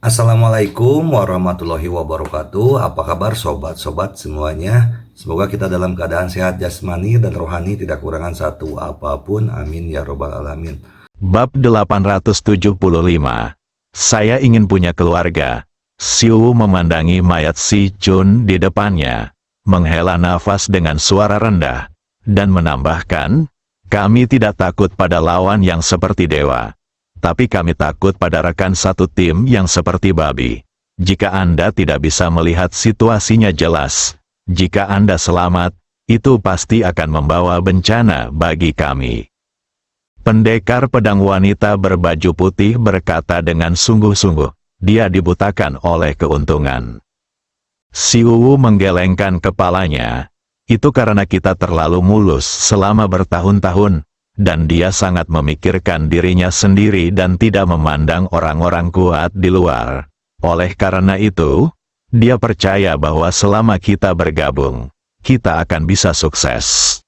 Assalamualaikum warahmatullahi wabarakatuh. Apa kabar sobat-sobat semuanya? Semoga kita dalam keadaan sehat jasmani dan rohani, tidak kurangan satu apapun. Amin ya robbal alamin. Bab 875. Saya ingin punya keluarga. Siu memandangi mayat si Chun di depannya, menghela nafas dengan suara rendah, dan menambahkan, kami tidak takut pada lawan yang seperti dewa. Tapi kami takut pada rekan satu tim yang seperti babi. Jika Anda tidak bisa melihat situasinya jelas, jika Anda selamat, itu pasti akan membawa bencana bagi kami. Pendekar pedang wanita berbaju putih berkata dengan sungguh-sungguh, dia dibutakan oleh keuntungan. Si Wu menggelengkan kepalanya. Itu karena kita terlalu mulus selama bertahun-tahun, dan dia sangat memikirkan dirinya sendiri dan tidak memandang orang-orang kuat di luar. Oleh karena itu, dia percaya bahwa selama kita bergabung, kita akan bisa sukses.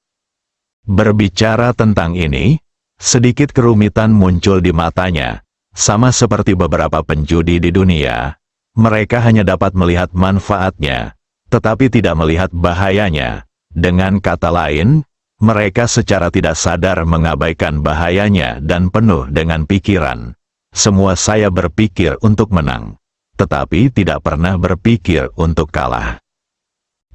Berbicara tentang ini, sedikit kerumitan muncul di matanya. Sama seperti beberapa penjudi di dunia, mereka hanya dapat melihat manfaatnya, tetapi tidak melihat bahayanya. Dengan kata lain, mereka secara tidak sadar mengabaikan bahayanya dan penuh dengan pikiran. Semua saya berpikir untuk menang, tetapi tidak pernah berpikir untuk kalah.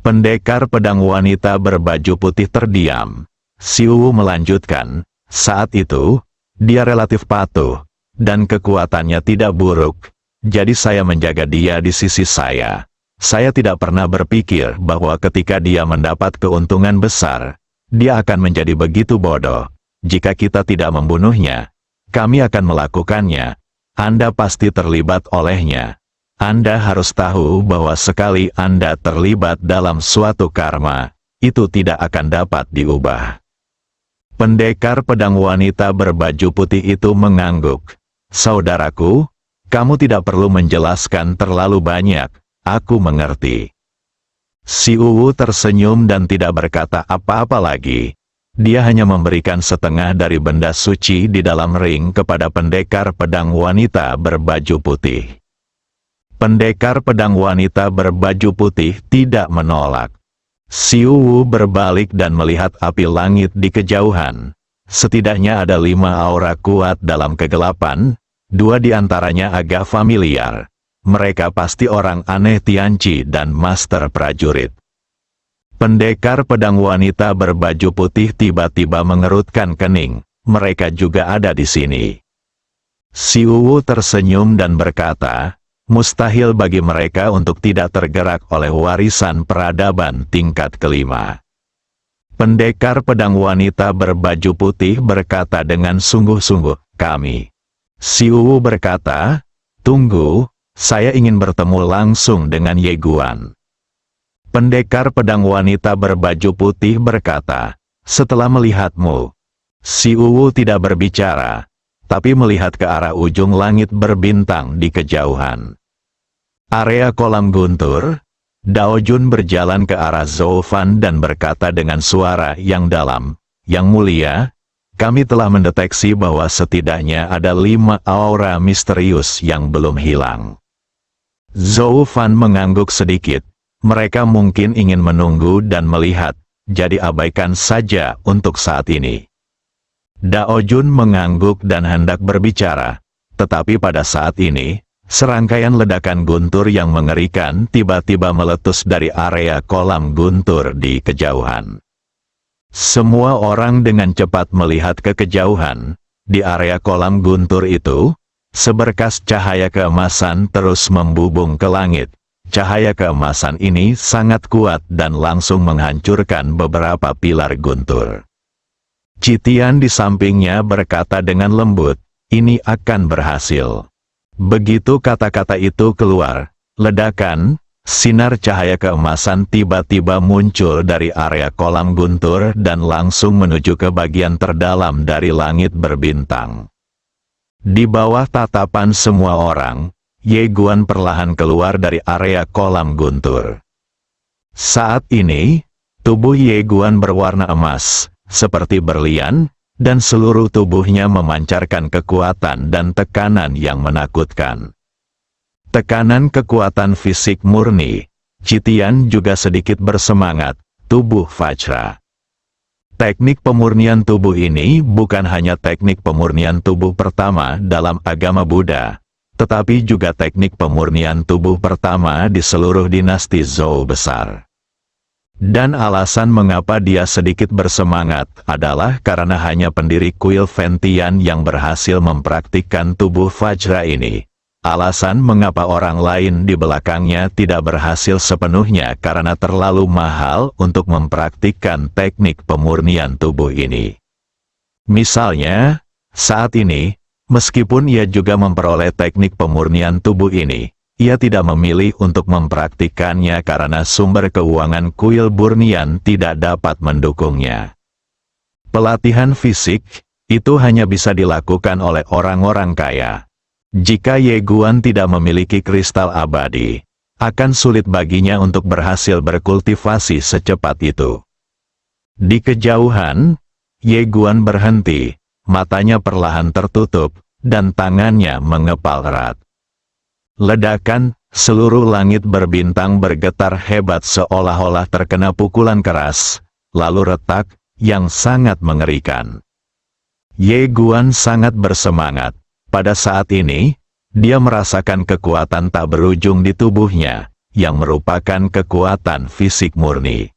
Pendekar pedang wanita berbaju putih terdiam. Siu melanjutkan, saat itu, dia relatif patuh, dan kekuatannya tidak buruk, jadi saya menjaga dia di sisi saya. Saya tidak pernah berpikir bahwa ketika dia mendapat keuntungan besar, dia akan menjadi begitu bodoh. Jika kita tidak membunuhnya, kami akan melakukannya. Anda pasti terlibat olehnya. Anda harus tahu bahwa sekali Anda terlibat dalam suatu karma, itu tidak akan dapat diubah. Pendekar pedang wanita berbaju putih itu mengangguk. Saudaraku, kamu tidak perlu menjelaskan terlalu banyak, aku mengerti. Si Wu tersenyum dan tidak berkata apa-apa lagi. Dia hanya memberikan setengah dari benda suci di dalam ring kepada pendekar pedang wanita berbaju putih. Pendekar pedang wanita berbaju putih tidak menolak. Si Wu berbalik dan melihat api langit di kejauhan. Setidaknya ada 5 aura kuat dalam kegelapan, 2 di antaranya agak familiar. Mereka pasti orang aneh Tianci dan master prajurit. Pendekar pedang wanita berbaju putih tiba-tiba mengerutkan kening. Mereka juga ada di sini. Si Wu tersenyum dan berkata, mustahil bagi mereka untuk tidak tergerak oleh warisan peradaban tingkat kelima. Pendekar pedang wanita berbaju putih berkata dengan sungguh-sungguh, kami. Si Wu berkata, tunggu, saya ingin bertemu langsung dengan Ye Guan. Pendekar pedang wanita berbaju putih berkata, setelah melihatmu. Si Wu tidak berbicara, tapi melihat ke arah ujung langit berbintang di kejauhan. Area kolam guntur, Dao Jun berjalan ke arah Zhou Fan dan berkata dengan suara yang dalam, Yang mulia, kami telah mendeteksi bahwa setidaknya ada 5 aura misterius yang belum hilang. Zhou Fan mengangguk sedikit. Mereka mungkin ingin menunggu dan melihat, jadi abaikan saja untuk saat ini. Dao Jun mengangguk dan hendak berbicara, tetapi pada saat ini, serangkaian ledakan guntur yang mengerikan tiba-tiba meletus dari area kolam guntur di kejauhan. Semua orang dengan cepat melihat ke kejauhan. Di area kolam guntur itu, seberkas cahaya keemasan terus membubung ke langit. Cahaya keemasan ini sangat kuat dan langsung menghancurkan beberapa pilar guntur. Citian di sampingnya berkata dengan lembut, ini akan berhasil. Begitu kata-kata itu keluar, ledakan, sinar cahaya keemasan tiba-tiba muncul dari area kolam guntur dan langsung menuju ke bagian terdalam dari langit berbintang. Di bawah tatapan semua orang, Ye Guan perlahan keluar dari area kolam guntur. Saat ini, tubuh Ye Guan berwarna emas, seperti berlian, dan seluruh tubuhnya memancarkan kekuatan dan tekanan yang menakutkan. Tekanan kekuatan fisik murni. Citian juga sedikit bersemangat, tubuh Vajra. Teknik pemurnian tubuh ini bukan hanya teknik pemurnian tubuh pertama dalam agama Buddha, tetapi juga teknik pemurnian tubuh pertama di seluruh dinasti Zhou besar. Dan alasan mengapa dia sedikit bersemangat adalah karena hanya pendiri kuil Ventian yang berhasil mempraktikkan tubuh Vajra ini. Alasan mengapa orang lain di belakangnya tidak berhasil sepenuhnya karena terlalu mahal untuk mempraktikkan teknik pemurnian tubuh ini. Misalnya, saat ini, meskipun ia juga memperoleh teknik pemurnian tubuh ini, ia tidak memilih untuk mempraktikkannya karena sumber keuangan kuil Burnian tidak dapat mendukungnya. Pelatihan fisik, itu hanya bisa dilakukan oleh orang-orang kaya. Jika Ye Guan tidak memiliki kristal abadi, akan sulit baginya untuk berhasil berkultivasi secepat itu. Di kejauhan, Ye Guan berhenti, matanya perlahan tertutup, dan tangannya mengepal erat. Ledakan, seluruh langit berbintang bergetar hebat seolah-olah terkena pukulan keras, lalu retak, yang sangat mengerikan. Ye Guan sangat bersemangat. Pada saat ini, dia merasakan kekuatan tak berujung di tubuhnya, yang merupakan kekuatan fisik murni.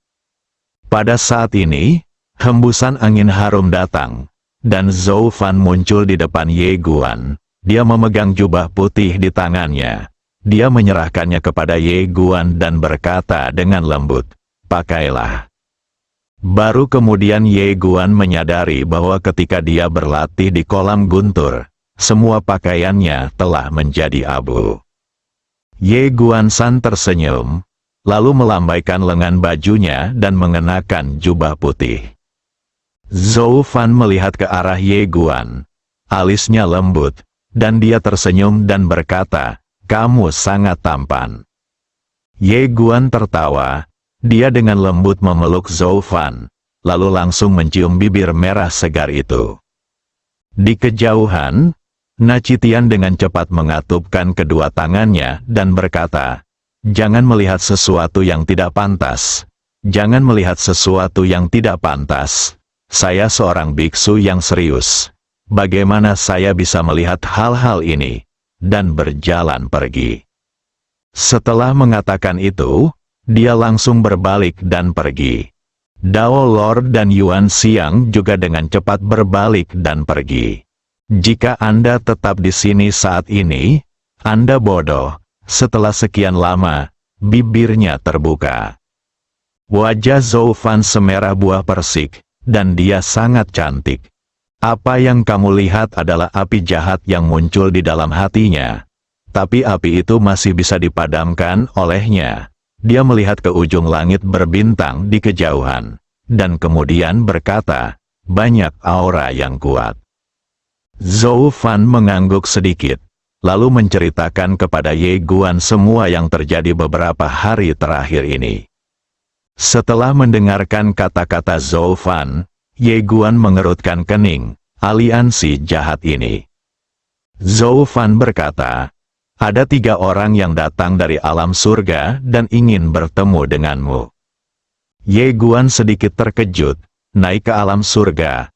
Pada saat ini, hembusan angin harum datang, dan Zhou Fan muncul di depan Ye Guan. Dia memegang jubah putih di tangannya. Dia menyerahkannya kepada Ye Guan dan berkata dengan lembut, "Pakailah." Baru kemudian Ye Guan menyadari bahwa ketika dia berlatih di kolam guntur, semua pakaiannya telah menjadi abu. Ye Guan San tersenyum, lalu melambaikan lengan bajunya dan mengenakan jubah putih. Zhou Fan melihat ke arah Ye Guan. Alisnya lembut, dan dia tersenyum dan berkata, "Kamu sangat tampan." Ye Guan tertawa, dia dengan lembut memeluk Zhou Fan, lalu langsung mencium bibir merah segar itu. Di kejauhan, Nacitian dengan cepat mengatupkan kedua tangannya dan berkata, "Jangan melihat sesuatu yang tidak pantas. Jangan melihat sesuatu yang tidak pantas. Saya seorang biksu yang serius. Bagaimana saya bisa melihat hal-hal ini?" Dan berjalan pergi. Setelah mengatakan itu, dia langsung berbalik dan pergi. Dao Lord dan Yuan Xiang juga dengan cepat berbalik dan pergi. Jika Anda tetap di sini saat ini, Anda bodoh. Setelah sekian lama, bibirnya terbuka. Wajah Zhou Fan semerah buah persik, dan dia sangat cantik. Apa yang kamu lihat adalah api jahat yang muncul di dalam hatinya. Tapi api itu masih bisa dipadamkan olehnya. Dia melihat ke ujung langit berbintang di kejauhan, dan kemudian berkata, "Banyak aura yang kuat." Zhou Fan mengangguk sedikit, lalu menceritakan kepada Ye Guan semua yang terjadi beberapa hari terakhir ini. Setelah mendengarkan kata-kata Zhou Fan, Ye Guan mengerutkan kening, aliansi jahat ini. Zhou Fan berkata, "Ada 3 orang yang datang dari alam surga dan ingin bertemu denganmu." Ye Guan sedikit terkejut, naik ke alam surga.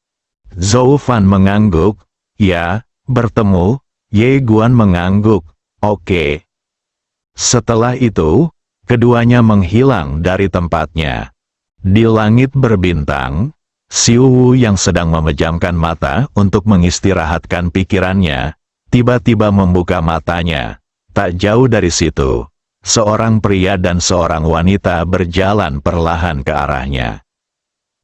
Zhou Fan mengangguk, "Ya, bertemu." Ye Guan mengangguk, "Oke." Setelah itu, keduanya menghilang dari tempatnya. Di langit berbintang, Xiu Wu yang sedang memejamkan mata untuk mengistirahatkan pikirannya, tiba-tiba membuka matanya. Tak jauh dari situ, seorang pria dan seorang wanita berjalan perlahan ke arahnya.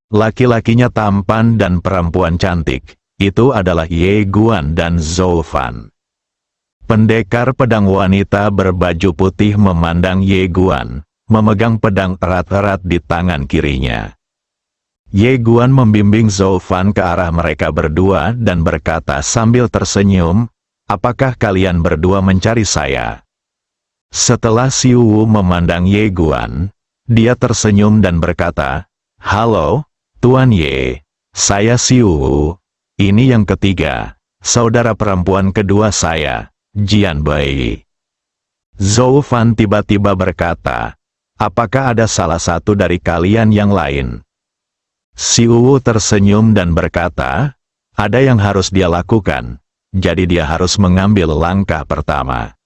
Laki-lakinya tampan dan perempuan cantik. Itu adalah Ye Guan dan Zhou Fan. Pendekar pedang wanita berbaju putih memandang Ye Guan, memegang pedang erat-erat di tangan kirinya. Ye Guan membimbing Zhou Fan ke arah mereka berdua dan berkata sambil tersenyum, "Apakah kalian berdua mencari saya?" Setelah Xiu Wu memandang Ye Guan, dia tersenyum dan berkata, "Halo, Tuan Ye, saya Xiu Wu. Ini yang ketiga, saudara perempuan kedua saya, Jian Bai." Zhou Fan tiba-tiba berkata, apakah ada salah satu dari kalian yang lain? Si Wu tersenyum dan berkata, ada yang harus dia lakukan, jadi dia harus mengambil langkah pertama.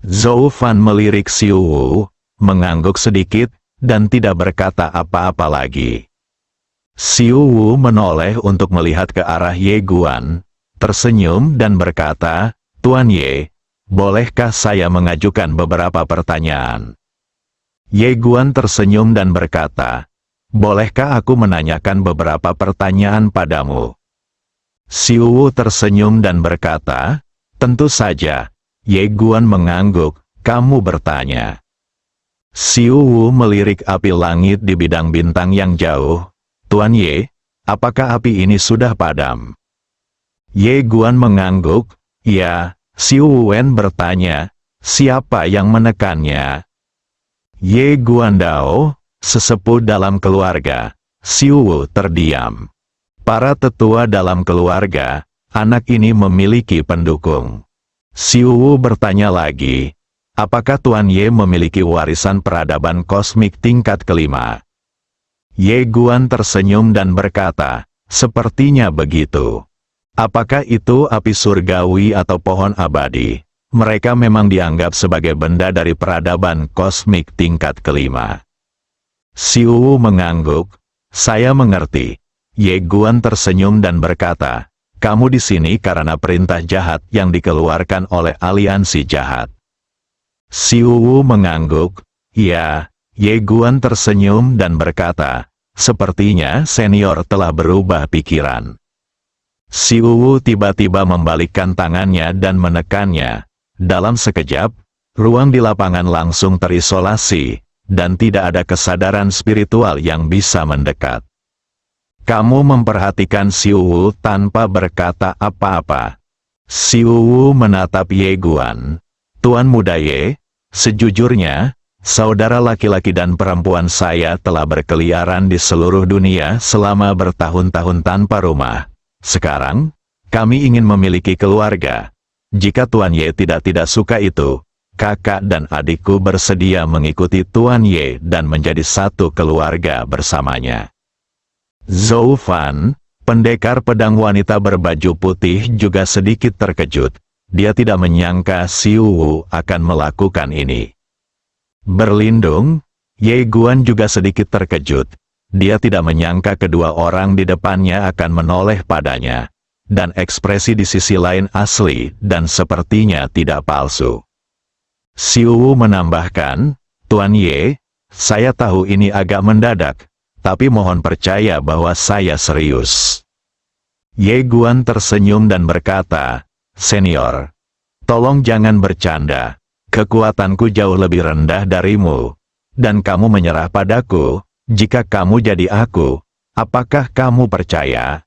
Zhou Fan melirik Si Wu, mengangguk sedikit, dan tidak berkata apa-apa lagi. Si Wu menoleh untuk melihat ke arah Ye Guan, tersenyum dan berkata, Tuan Ye, bolehkah saya mengajukan beberapa pertanyaan? Ye Guan tersenyum dan berkata, bolehkah aku menanyakan beberapa pertanyaan padamu? Si Wu tersenyum dan berkata, tentu saja. Ye Guan mengangguk, kamu bertanya. Si Wu melirik api langit di bidang bintang yang jauh. Tuan Ye, apakah api ini sudah padam? Ye Guan mengangguk, ya. Si Wen bertanya, siapa yang menekannya? Ye Guandao, sesepuh dalam keluarga. Si Wu terdiam. Para tetua dalam keluarga, anak ini memiliki pendukung. Si Wu bertanya lagi, apakah Tuan Ye memiliki warisan peradaban kosmik tingkat kelima? Ye Guan tersenyum dan berkata, sepertinya begitu. Apakah itu api surgawi atau pohon abadi? Mereka memang dianggap sebagai benda dari peradaban kosmik tingkat kelima. Si Wu mengangguk, saya mengerti. Ye Guan tersenyum dan berkata, kamu di sini karena perintah jahat yang dikeluarkan oleh aliansi jahat. Si Wu mengangguk, ya. Ye Guan tersenyum dan berkata, sepertinya senior telah berubah pikiran. Si Wu tiba-tiba membalikkan tangannya dan menekannya. Dalam sekejap, ruang di lapangan langsung terisolasi, dan tidak ada kesadaran spiritual yang bisa mendekat. Kamu memperhatikan Si Wu tanpa berkata apa-apa. Si Wu menatap Ye Guan. Tuan Muda Ye, sejujurnya, saudara laki-laki dan perempuan saya telah berkeliaran di seluruh dunia selama bertahun-tahun tanpa rumah. Sekarang, kami ingin memiliki keluarga. Jika Tuan Ye tidak suka itu, kakak dan adikku bersedia mengikuti Tuan Ye dan menjadi satu keluarga bersamanya. Zhou Fan, pendekar pedang wanita berbaju putih juga sedikit terkejut. Dia tidak menyangka Si Wu akan melakukan ini. Berlindung, Ye Guan juga sedikit terkejut. Dia tidak menyangka kedua orang di depannya akan menoleh padanya. Dan ekspresi di sisi lain asli dan sepertinya tidak palsu. Si Wu menambahkan, Tuan Ye, saya tahu ini agak mendadak, tapi mohon percaya bahwa saya serius. Ye Guan tersenyum dan berkata, senior, tolong jangan bercanda. Kekuatanku jauh lebih rendah darimu, dan kamu menyerah padaku. Jika kamu jadi aku, apakah kamu percaya?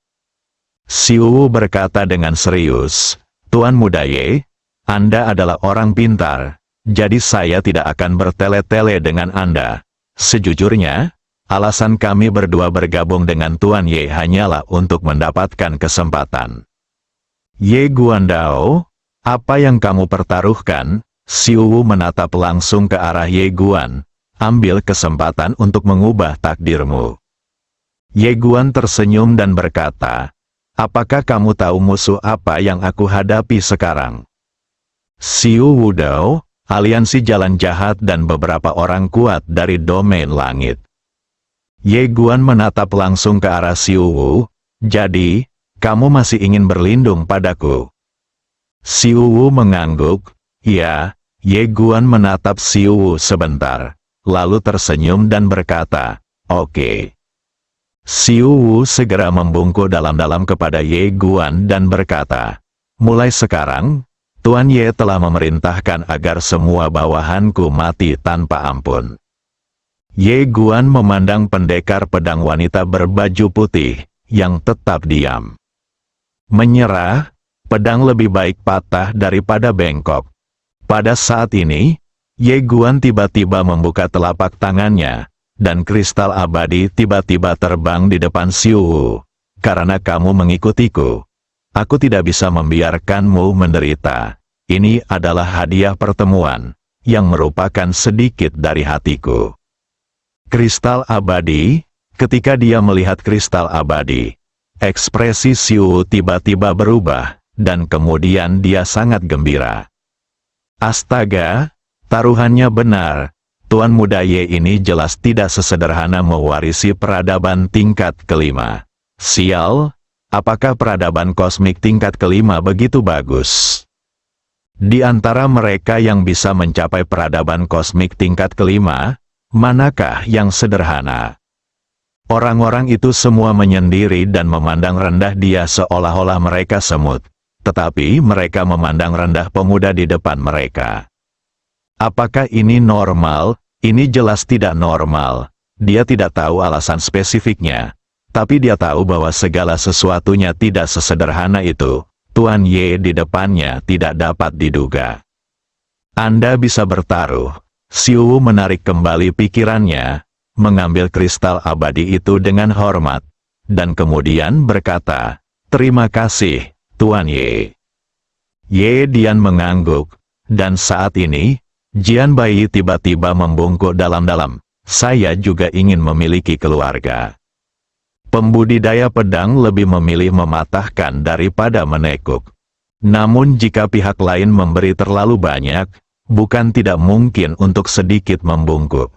Si Wu berkata dengan serius, Tuan Muda Ye, Anda adalah orang pintar, jadi saya tidak akan bertele-tele dengan Anda. Sejujurnya, alasan kami berdua bergabung dengan Tuan Ye hanyalah untuk mendapatkan kesempatan. Ye Guandao, apa yang kamu pertaruhkan? Si Wu menatap langsung ke arah Ye Guan. Ambil kesempatan untuk mengubah takdirmu. Ye Guan tersenyum dan berkata, apakah kamu tahu musuh apa yang aku hadapi sekarang? Xiu Wudao, aliansi jalan jahat dan beberapa orang kuat dari domain langit. Ye Guan menatap langsung ke arah Xiu Wu, jadi, kamu masih ingin berlindung padaku? Xiu Wu mengangguk, ya. Ye Guan menatap Xiu Wu sebentar, lalu tersenyum dan berkata, oke. Xiu Wu segera membungkuk dalam-dalam kepada Ye Guan dan berkata, mulai sekarang, Tuan Ye telah memerintahkan agar semua bawahanku mati tanpa ampun. Ye Guan memandang pendekar pedang wanita berbaju putih, yang tetap diam. Menyerah, pedang lebih baik patah daripada bengkok. Pada saat ini, Ye Guan tiba-tiba membuka telapak tangannya, dan kristal abadi tiba-tiba terbang di depan Xiu Wu. Karena kamu mengikutiku, aku tidak bisa membiarkanmu menderita. Ini adalah hadiah pertemuan. yang merupakan sedikit dari hatiku. Kristal abadi. Ketika dia melihat kristal abadi, ekspresi Xiu tiba-tiba berubah, dan kemudian dia sangat gembira. Astaga, taruhannya benar. Tuan muda Ye ini jelas tidak sesederhana mewarisi peradaban tingkat kelima. Sial, apakah peradaban kosmik tingkat kelima begitu bagus? Di antara mereka yang bisa mencapai peradaban kosmik tingkat kelima, manakah yang sederhana? Orang-orang itu semua menyendiri dan memandang rendah dia seolah-olah mereka semut. Tetapi mereka memandang rendah pemuda di depan mereka. Apakah ini normal? Ini jelas tidak normal. Dia tidak tahu alasan spesifiknya. Tapi dia tahu bahwa segala sesuatunya tidak sesederhana itu. Tuan Ye di depannya tidak dapat diduga. Anda bisa bertaruh. Xiu menarik kembali pikirannya, mengambil kristal abadi itu dengan hormat, dan kemudian berkata, "Terima kasih, Tuan Ye." Ye Dian mengangguk, dan saat ini, Jian Bai tiba-tiba membungkuk dalam-dalam. Saya juga ingin memiliki keluarga. Pembudidaya pedang lebih memilih mematahkan daripada menekuk. Namun jika pihak lain memberi terlalu banyak, bukan tidak mungkin untuk sedikit membungkuk.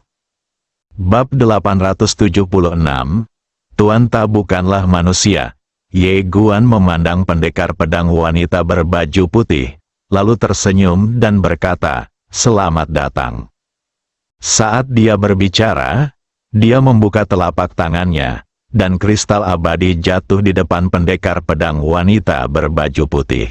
Bab 876, Tuan Tak bukanlah manusia. Ye Guan memandang pendekar pedang wanita berbaju putih, lalu tersenyum dan berkata, "Selamat datang." Saat dia berbicara, dia membuka telapak tangannya, dan kristal abadi jatuh di depan pendekar pedang wanita berbaju putih.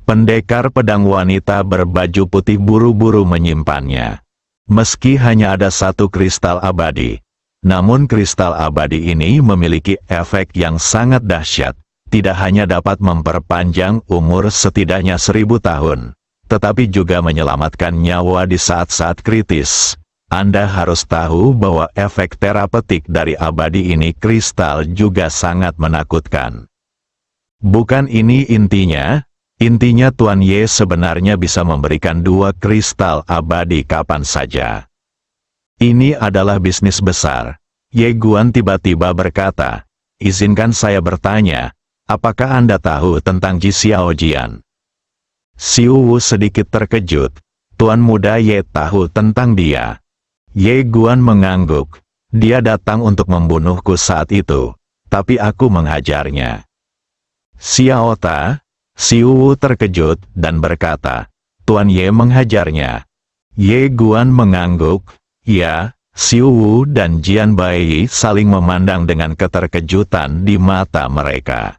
Pendekar pedang wanita berbaju putih buru-buru menyimpannya. Meski hanya ada satu kristal abadi, namun kristal abadi ini memiliki efek yang sangat dahsyat. Tidak hanya dapat memperpanjang umur setidaknya 1000 tahun, tetapi juga menyelamatkan nyawa di saat-saat kritis. Anda harus tahu bahwa efek terapeutik dari abadi ini kristal juga sangat menakutkan. Bukan ini intinya. Intinya Tuan Ye sebenarnya bisa memberikan 2 kristal abadi kapan saja. Ini adalah bisnis besar. Ye Guan tiba-tiba berkata, "Izinkan saya bertanya, apakah Anda tahu tentang Ji Xiaojian?" Xiu Wu sedikit terkejut. Tuan muda Ye tahu tentang dia. Ye Guan mengangguk. Dia datang untuk membunuhku saat itu, tapi aku menghajarnya. Xiao Ta. Xiu Wu terkejut dan berkata, "Tuan Ye menghajarnya." Ye Guan mengangguk. Ya, Xiu Wu dan Jian Bai saling memandang dengan keterkejutan di mata mereka.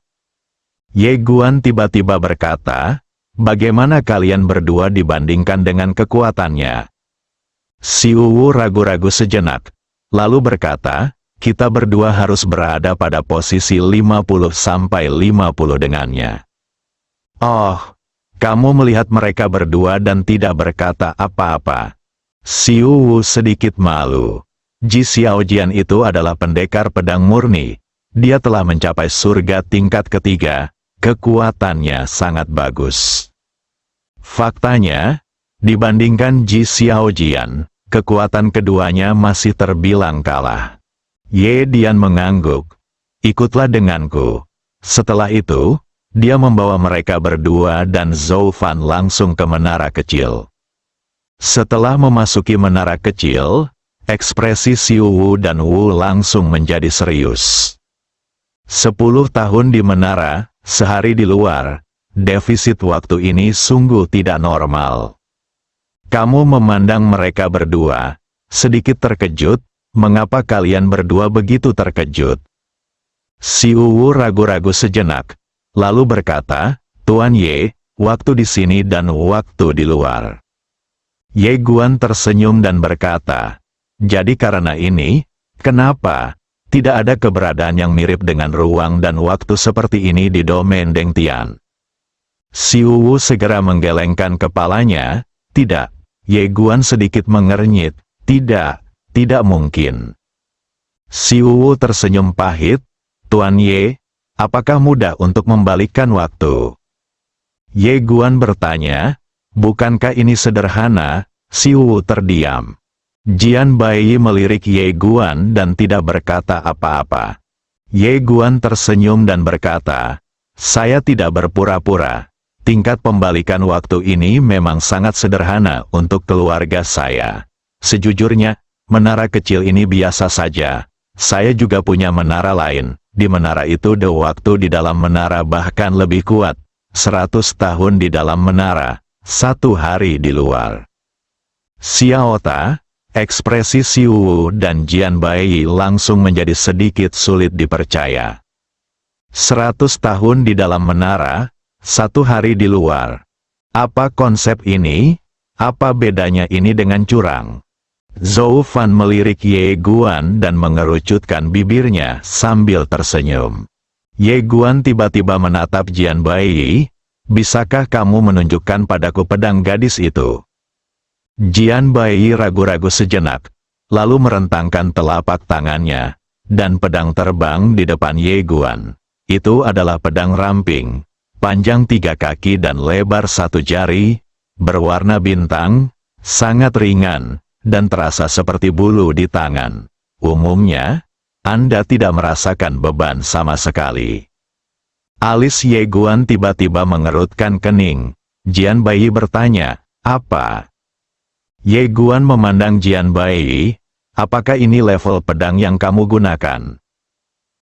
Ye Guan tiba-tiba berkata, "Bagaimana kalian berdua dibandingkan dengan kekuatannya?" Xiu Wu ragu-ragu sejenak, lalu berkata, "Kita berdua harus berada pada posisi 50-50 dengannya." Oh, kamu melihat mereka berdua dan tidak berkata apa-apa. Xiu Wu sedikit malu. Ji Xiaojian itu adalah pendekar pedang murni. Dia telah mencapai surga tingkat ketiga, kekuatannya sangat bagus. Faktanya, dibandingkan Ji Xiaojian, kekuatan keduanya masih terbilang kalah. Ye Dian mengangguk. "Ikutlah denganku." Setelah itu, dia membawa mereka berdua dan Zhou Fan langsung ke menara kecil. Setelah memasuki menara kecil, ekspresi Xiu Wu dan Wu langsung menjadi serius. 10 tahun di menara, sehari di luar, defisit waktu ini sungguh tidak normal. Kamu memandang mereka berdua, sedikit terkejut. Mengapa kalian berdua begitu terkejut? Xiu Wu ragu-ragu sejenak, lalu berkata, "Tuan Ye, waktu di sini dan waktu di luar." Ye Guan tersenyum dan berkata, "Jadi karena ini, kenapa tidak ada keberadaan yang mirip dengan ruang dan waktu seperti ini di domain Deng Tian?" Xiu Wu segera menggelengkan kepalanya. "Tidak." Ye Guan sedikit mengernyit. Tidak mungkin." Xiu Wu tersenyum pahit. "Tuan Ye, apakah mudah untuk membalikkan waktu?" Ye Guan bertanya, "Bukankah ini sederhana?" Siwu terdiam. Jian Bai melirik Ye Guan dan tidak berkata apa-apa. Ye Guan tersenyum dan berkata, "Saya tidak berpura-pura. Tingkat pembalikan waktu ini memang sangat sederhana untuk keluarga saya. Sejujurnya, menara kecil ini biasa saja. Saya juga punya menara lain. Di menara itu waktu di dalam menara bahkan lebih kuat. 100 tahun di dalam menara, 1 hari di luar." Xiao Ta, ekspresi Siwu dan Jian Bai langsung menjadi sedikit sulit dipercaya. 100 tahun di dalam menara, 1 hari di luar. Apa konsep ini? Apa bedanya ini dengan curang? Zhou Fan melirik Ye Guan dan mengerucutkan bibirnya sambil tersenyum. Ye Guan tiba-tiba menatap Jian Bai. "Bisakah kamu menunjukkan padaku pedang gadis itu?" Jian Bai ragu-ragu sejenak, lalu merentangkan telapak tangannya, dan pedang terbang di depan Ye Guan. Itu adalah pedang ramping, panjang 3 kaki dan lebar 1 jari, berwarna bintang, sangat ringan, dan terasa seperti bulu di tangan. Umumnya, Anda tidak merasakan beban sama sekali. Alis Ye Guan tiba-tiba mengerutkan kening. Jian Bai bertanya, "Apa?" Ye Guan memandang Jian Bai, "Apakah ini level pedang yang kamu gunakan?"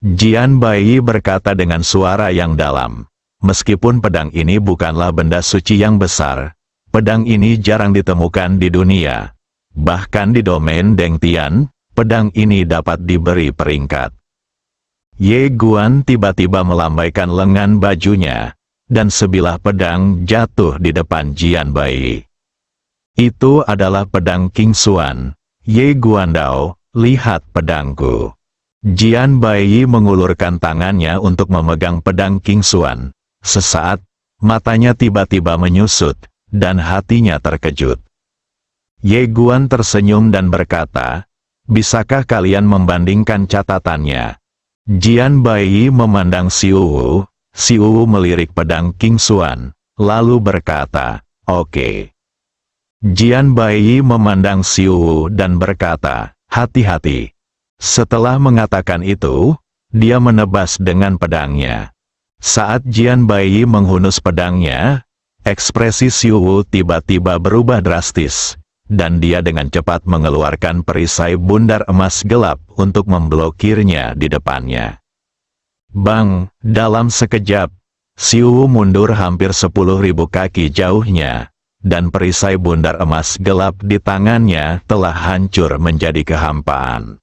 Jian Bai berkata dengan suara yang dalam, "Meskipun pedang ini bukanlah benda suci yang besar, pedang ini jarang ditemukan di dunia. Bahkan di domain Deng Tian, pedang ini dapat diberi peringkat." Ye Guan tiba-tiba melambaikan lengan bajunya, dan sebilah pedang jatuh di depan Jian Bai. "Itu adalah pedang King Xuan. Ye Guandao, lihat pedangku." Jian Bai mengulurkan tangannya untuk memegang pedang King Xuan. Sesaat, matanya tiba-tiba menyusut, dan hatinya terkejut. Ye Guan tersenyum dan berkata, "Bisakah kalian membandingkan catatannya?" Jian Bai memandang Siwu. Siwu melirik pedang King Xuan, lalu berkata, "Oke." Jian Bai memandang Siwu dan berkata, "Hati-hati." Setelah mengatakan itu, dia menebas dengan pedangnya. Saat Jian Bai menghunus pedangnya, ekspresi Siwu tiba-tiba berubah drastis, dan dia dengan cepat mengeluarkan perisai bundar emas gelap untuk memblokirnya di depannya. Bang, dalam sekejap, Siwu mundur hampir 10.000 kaki jauhnya, dan perisai bundar emas gelap di tangannya telah hancur menjadi kehampaan.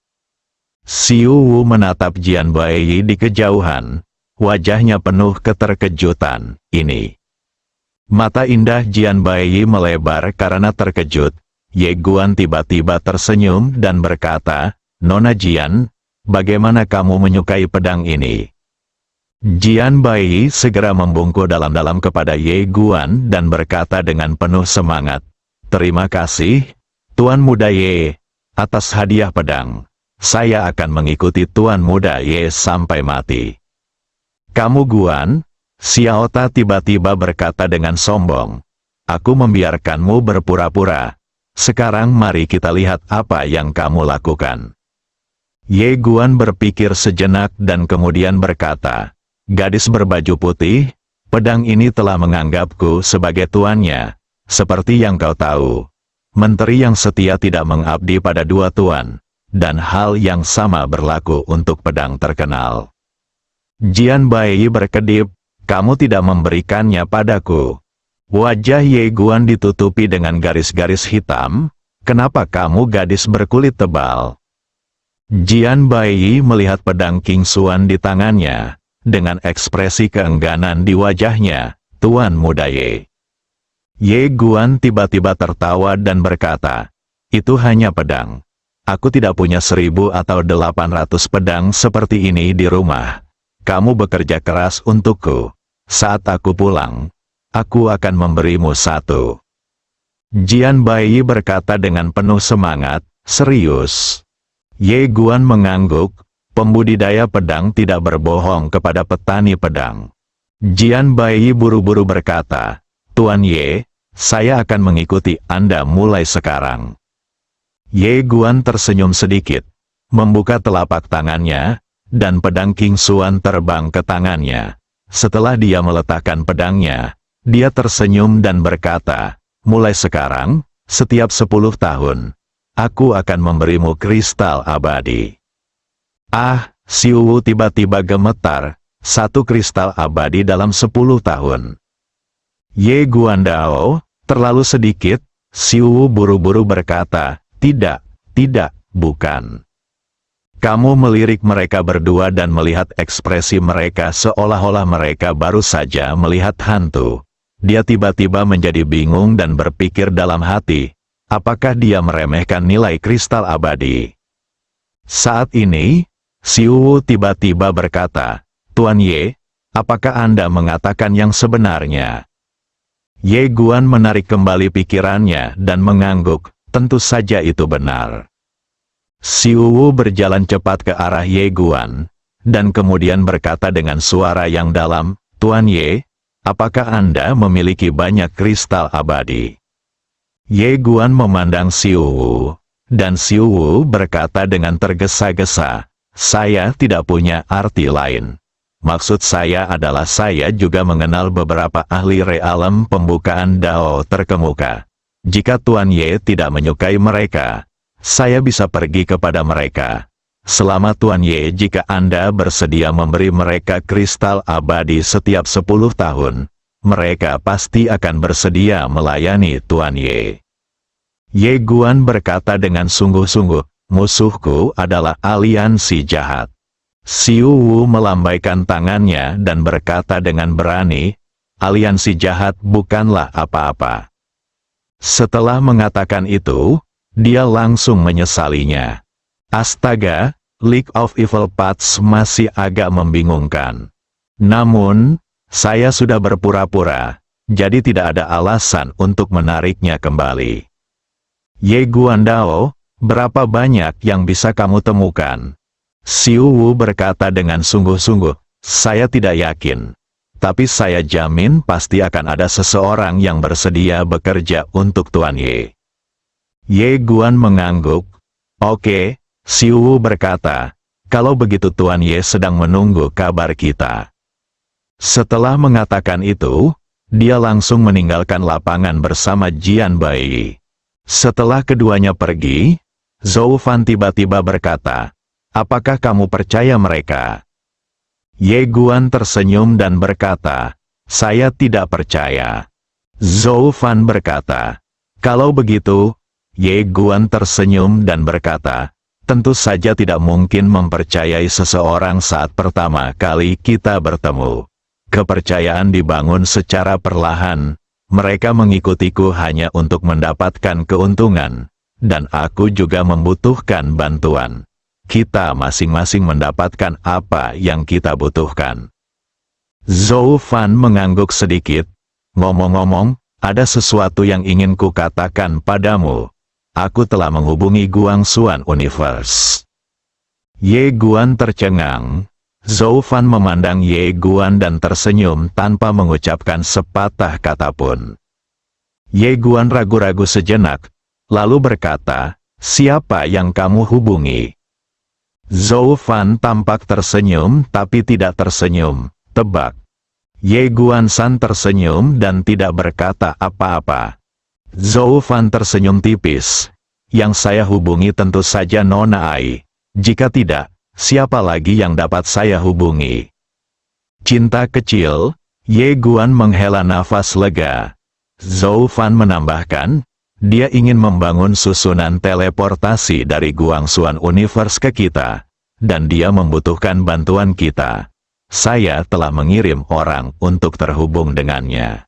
Siwu menatap Jian Bai di kejauhan, wajahnya penuh keterkejutan. Ini. Mata indah Jian Bai melebar karena terkejut. Ye Guan tiba-tiba tersenyum dan berkata, "Nona Jian, bagaimana kamu menyukai pedang ini?" Jian Bai segera membungkuk dalam-dalam kepada Ye Guan dan berkata dengan penuh semangat, "Terima kasih, Tuan Muda Ye, atas hadiah pedang. Saya akan mengikuti Tuan Muda Ye sampai mati." "Kamu Guan?" Xiao Ta tiba-tiba berkata dengan sombong, "Aku membiarkanmu berpura-pura. Sekarang mari kita lihat apa yang kamu lakukan." Ye Guan berpikir sejenak dan kemudian berkata, "Gadis berbaju putih, pedang ini telah menganggapku sebagai tuannya. Seperti yang kau tahu, menteri yang setia tidak mengabdi pada 2 tuan, dan hal yang sama berlaku untuk pedang terkenal." Jian Bai berkedip, "Kamu tidak memberikannya padaku." Wajah Ye Guan ditutupi dengan garis-garis hitam. "Kenapa kamu gadis berkulit tebal?" Jian Bai melihat pedang King Xuan di tangannya, dengan ekspresi keengganan di wajahnya. "Tuan Muda Ye." Ye Guan tiba-tiba tertawa dan berkata, "Itu hanya pedang. Aku tidak punya 1.000 atau 800 pedang seperti ini di rumah. Kamu bekerja keras untukku. Saat aku pulang, aku akan memberimu 1." Jian Bai berkata dengan penuh semangat, "Serius?" Ye Guan mengangguk. Pembudidaya pedang tidak berbohong kepada petani pedang. Jian Bai buru-buru berkata, "Tuan Ye, saya akan mengikuti Anda mulai sekarang. Ye Guan tersenyum sedikit, membuka telapak tangannya, dan pedang King Xuan terbang ke tangannya. Setelah dia meletakkan pedangnya, dia tersenyum dan berkata, mulai sekarang, setiap 10 tahun, aku akan memberimu kristal abadi. Ah, Xiu Wu tiba-tiba gemetar, 1 kristal abadi dalam 10 tahun. Ye Guandao, terlalu sedikit, Xiu Wu buru-buru berkata, tidak, bukan. Kamu melirik mereka berdua dan melihat ekspresi mereka seolah-olah mereka baru saja melihat hantu. Dia tiba-tiba menjadi bingung dan berpikir dalam hati, apakah dia meremehkan nilai kristal abadi? Saat ini, Xiu Wu tiba-tiba berkata, Tuan Ye, apakah Anda mengatakan yang sebenarnya? Ye Guan menarik kembali pikirannya dan mengangguk, tentu saja itu benar. Xiu Wu berjalan cepat ke arah Ye Guan, dan kemudian berkata dengan suara yang dalam, Tuan Ye, apakah Anda memiliki banyak kristal abadi? Ye Guan memandang Xiu Wu, dan Xiu Wu berkata dengan tergesa-gesa, saya tidak punya arti lain. Maksud saya adalah saya juga mengenal beberapa ahli realem pembukaan Dao terkemuka. Jika Tuan Ye tidak menyukai mereka, saya bisa pergi kepada mereka. Selama Tuan Ye, jika Anda bersedia memberi mereka kristal abadi setiap 10 tahun, mereka pasti akan bersedia melayani Tuan Ye. Ye Guan berkata dengan sungguh-sungguh, musuhku adalah aliansi jahat. Xiu Wu melambaikan tangannya dan berkata dengan berani, aliansi jahat bukanlah apa-apa. Setelah mengatakan itu, dia langsung menyesalinya. Astaga, League of Evil Paths masih agak membingungkan. Namun, saya sudah berpura-pura, jadi tidak ada alasan untuk menariknya kembali. Ye Guandao, berapa banyak yang bisa kamu temukan? Xiu Wu berkata dengan sungguh-sungguh, saya tidak yakin. Tapi saya jamin pasti akan ada seseorang yang bersedia bekerja untuk Tuan Ye. Ye Guan mengangguk. Oke, Xiu Wu berkata, kalau begitu Tuan Ye sedang menunggu kabar kita. Setelah mengatakan itu, dia langsung meninggalkan lapangan bersama Jian Bai. Setelah keduanya pergi, Zhou Fan tiba-tiba berkata, apakah kamu percaya mereka? Ye Guan tersenyum dan berkata, saya tidak percaya. Zhou Fan berkata, kalau begitu, Ye Guan tersenyum dan berkata, tentu saja tidak mungkin mempercayai seseorang saat pertama kali kita bertemu. Kepercayaan dibangun secara perlahan, mereka mengikutiku hanya untuk mendapatkan keuntungan, dan aku juga membutuhkan bantuan. Kita masing-masing mendapatkan apa yang kita butuhkan. Zhou Fan mengangguk sedikit. Ngomong-ngomong, ada sesuatu yang ingin kukatakan padamu. Aku telah menghubungi Guangxuan Universe. Ye Guan tercengang. Zhou Fan memandang Ye Guan dan tersenyum tanpa mengucapkan sepatah kata pun. Ye Guan ragu-ragu sejenak, lalu berkata, siapa yang kamu hubungi? Zhou Fan tampak tersenyum tapi tidak tersenyum, tebak. Ye Guan San tersenyum dan tidak berkata apa-apa. Zhou Fan tersenyum tipis. Yang saya hubungi tentu saja Nona Ai. Jika tidak, siapa lagi yang dapat saya hubungi? Cinta kecil, Ye Guan menghela nafas lega. Zhou Fan menambahkan, dia ingin membangun susunan teleportasi dari Guangxuan Universe ke kita, dan dia membutuhkan bantuan kita. Saya telah mengirim orang untuk terhubung dengannya.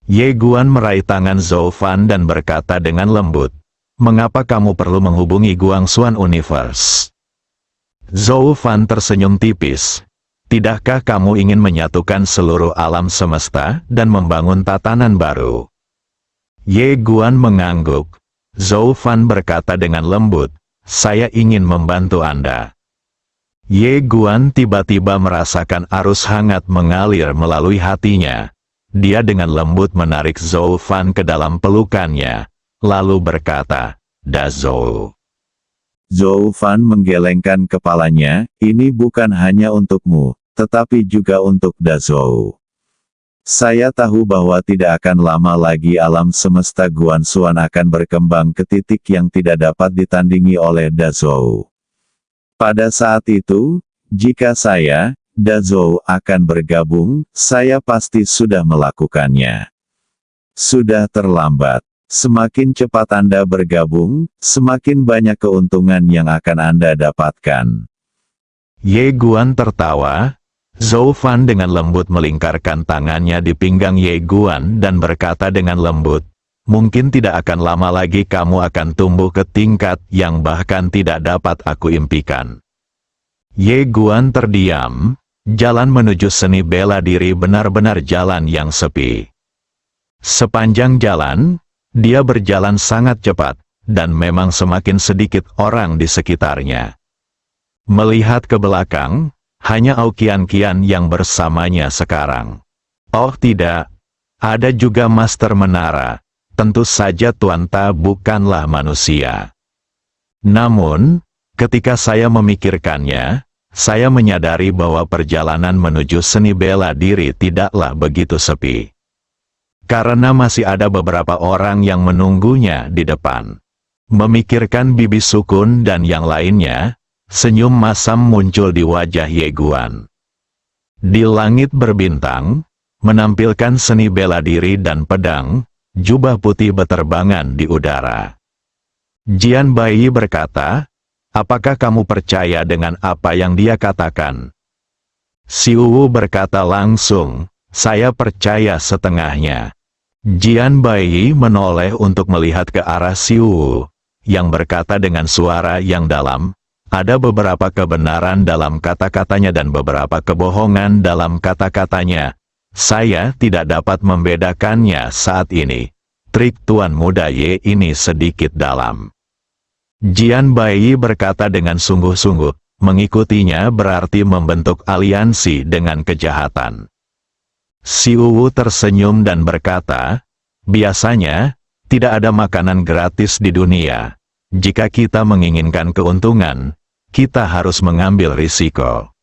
Ye Guan meraih tangan Zhou Fan dan berkata dengan lembut, mengapa kamu perlu menghubungi Guangxuan Universe? Zhou Fan tersenyum tipis. Tidakkah kamu ingin menyatukan seluruh alam semesta dan membangun tatanan baru? Ye Guan mengangguk. Zhou Fan berkata dengan lembut, saya ingin membantu Anda. Ye Guan tiba-tiba merasakan arus hangat mengalir melalui hatinya. Dia dengan lembut menarik Zhou Fan ke dalam pelukannya, lalu berkata, "Da Zhou." Zhou Fan menggelengkan kepalanya, "Ini bukan hanya untukmu, tetapi juga untuk Da Zhou. Saya tahu bahwa tidak akan lama lagi alam semesta Guanxuan akan berkembang ke titik yang tidak dapat ditandingi oleh Da Zhou. Pada saat itu, jika saya, Da Zhou akan bergabung, saya pasti sudah melakukannya. Sudah terlambat. Semakin cepat Anda bergabung, semakin banyak keuntungan yang akan Anda dapatkan." Ye Guan tertawa. Zhou Fan dengan lembut melingkarkan tangannya di pinggang Ye Guan dan berkata dengan lembut, "Mungkin tidak akan lama lagi kamu akan tumbuh ke tingkat yang bahkan tidak dapat aku impikan." Ye Guan terdiam. Jalan menuju seni bela diri benar-benar jalan yang sepi. Sepanjang jalan, dia berjalan sangat cepat, dan memang semakin sedikit orang di sekitarnya. Melihat ke belakang, hanya Aoqian Qian yang bersamanya sekarang. Oh tidak, ada juga Master Menara. Tentu saja Tuan Ta bukanlah manusia. Namun, ketika saya memikirkannya, saya menyadari bahwa perjalanan menuju seni bela diri tidaklah begitu sepi. Karena masih ada beberapa orang yang menunggunya di depan. Memikirkan Bibi Sukun dan yang lainnya, senyum masam muncul di wajah Ye Guan. Di langit berbintang, menampilkan seni bela diri dan pedang, jubah putih beterbangan di udara. Jian Baiyi berkata, "Apakah kamu percaya dengan apa yang dia katakan?" Si Wu berkata langsung, "Saya percaya setengahnya." Jian Baiyi menoleh untuk melihat ke arah Si Wu, yang berkata dengan suara yang dalam, "Ada beberapa kebenaran dalam kata-katanya dan beberapa kebohongan dalam kata-katanya. Saya tidak dapat membedakannya saat ini. Trik Tuan Muda Ye ini sedikit dalam." Jian Baiyi berkata dengan sungguh-sungguh, mengikutinya berarti membentuk aliansi dengan kejahatan. Si Wu tersenyum dan berkata, "Biasanya, tidak ada makanan gratis di dunia. Jika kita menginginkan keuntungan, kita harus mengambil risiko."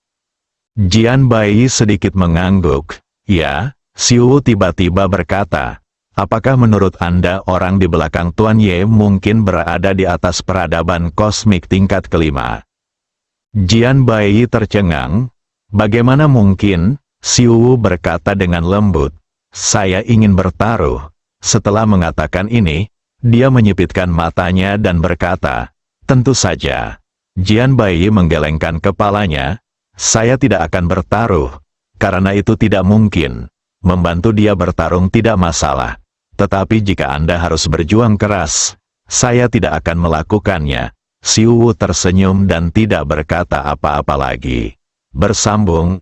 Jian Baiyi sedikit mengangguk. "Ya." Si Wu tiba-tiba berkata, "Apakah menurut Anda orang di belakang Tuan Ye mungkin berada di atas peradaban kosmik tingkat kelima?" Jian Baiyi tercengang. "Bagaimana mungkin?" Si Wu berkata dengan lembut, "Saya ingin bertaruh." Setelah mengatakan ini, dia menyipitkan matanya dan berkata, "Tentu saja." Jian Baiyi menggelengkan kepalanya. "Saya tidak akan bertaruh, karena itu tidak mungkin. Membantu dia bertarung tidak masalah. Tetapi jika Anda harus berjuang keras, saya tidak akan melakukannya." Si Wu tersenyum dan tidak berkata apa-apa lagi. Bersambung,